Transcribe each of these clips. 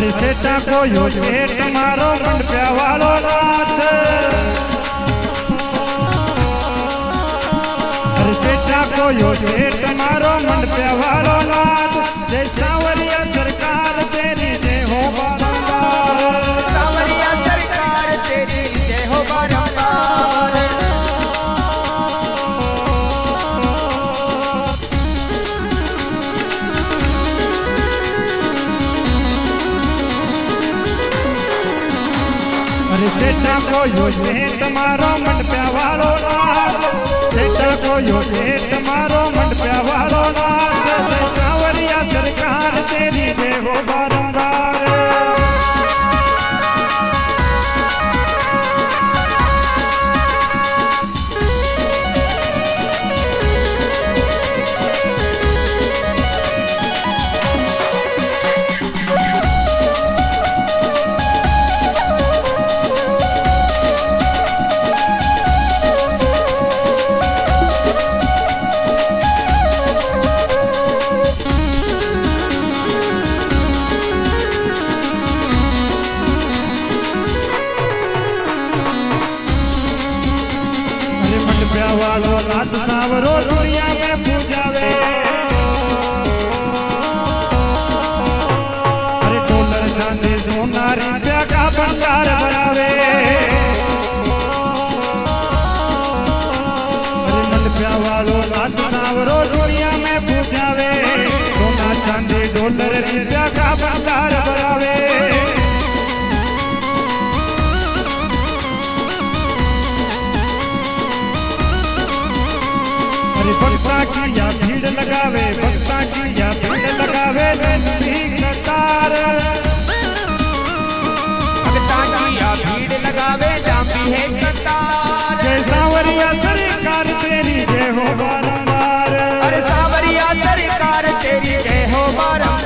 अरे सेठा को यो सेठ मारो मंडप्या वालो नाथ। अरे सेठा को यो सेठ मारो मंडप्या वालो नाथ। जय सांवरिया सरकार तेरी जय हो बारंबार। सांवरिया सरकार तेरी जय हो बारंबार। अरे सेठा को यो सेठ मारो मंडप्या वालो नाथ। सेठा को यो सेठ मारो मंडप्या वालो नाथ। जय सांवरिया सरकार तेरी जय हो बारंबार। वालो नाथ सांवरो दुनिया में पूजावे। अरे डॉलर चांदी सोना रुपया का भंडार भरावे। अरे मंडप्या वालो नाथ सांवरो दुनिया में पूजावे। सोना चांदी डॉलर रुपया का भंडार भरावे। भक्ता की या भीड़ लगावे, भक्ता की या भीड़ लगावे लंबी कतार। भक्ता की या भीड़ लगावे लंबी है कतार। जय सांवरिया सरकार तेरी जय हो बारंबार। अरे सांवरिया सरकार तेरी जय हो बारंबार।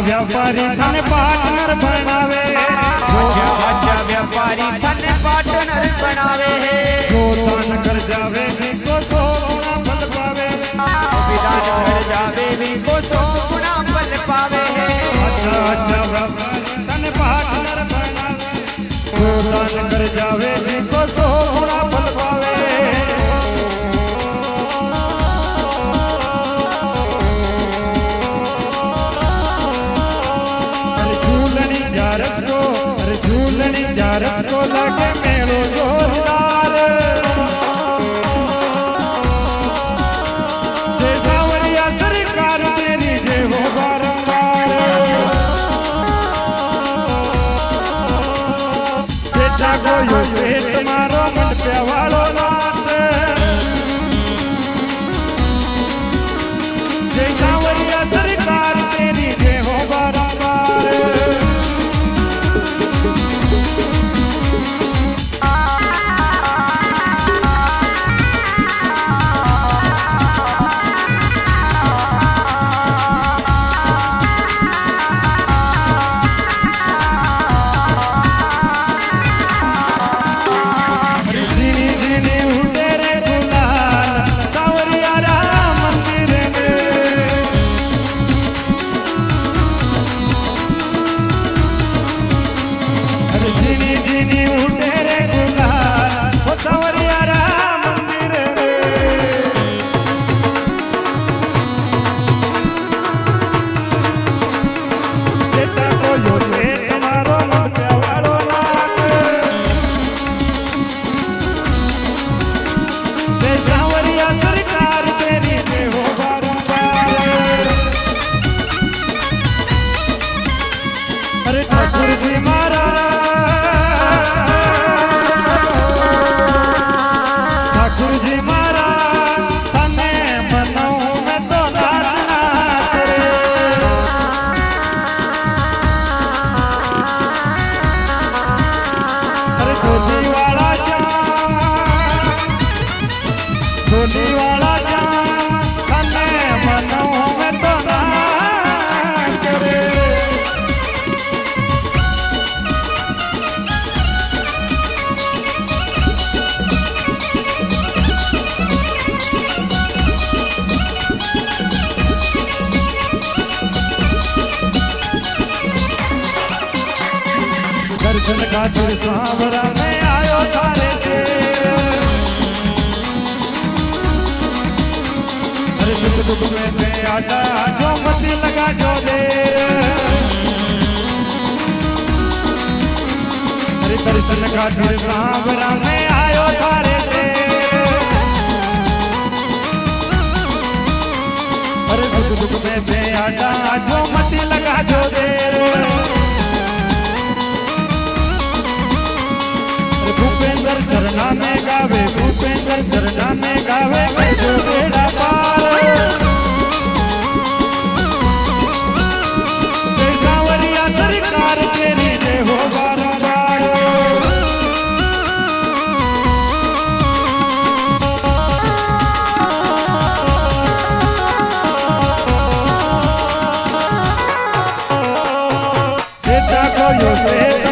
व्यापारी धन पार्टनर बनावे। अच्छा व्यापारी धन पार्टनर बनावे। जो दान कर जावे जिनको 100 गुना फल पावे। विदान कर जावे जिनको 100 गुना फल पावे। अच्छा व्यापारी धन पार्टनर बनावे। जो दान कर जावे जिनको 100 गुना फल पावे। रस को लगे मेरो जोरदार। जय सांवरिया सरकार तेरी जय हो बारंबार। सेठा को यो सेठ मारो मंडप्या वालो नाथ। जय सांवरिया सरकार तेरी जय हो बारंबार। અરે ઠાકુરજી મારા ઠાકુરજી મારા તને મનાવું મેં તો નાચ નાચ રે અરે ધોતીવાળા શ્યામ ધોતીવાળા શ્યામ તને મનાવું મેં તો નાચ રે दर्शन खातिर सांवरा में आयो थारे से अरे सुख दुख में मैं आटा जो मती लगा जो दे अरे दर्शन खातिर सांवरा में आयो थारे से अरे सुख दुख में मैं आटा जो मती लगा जो दे भूपेंद्र चरना में गावे भूपेंद्र चरना में गावे जो बेड़ा पार जय सांवरिया सरकार तेरी जय हो बारंबार सेठा को यो सेठ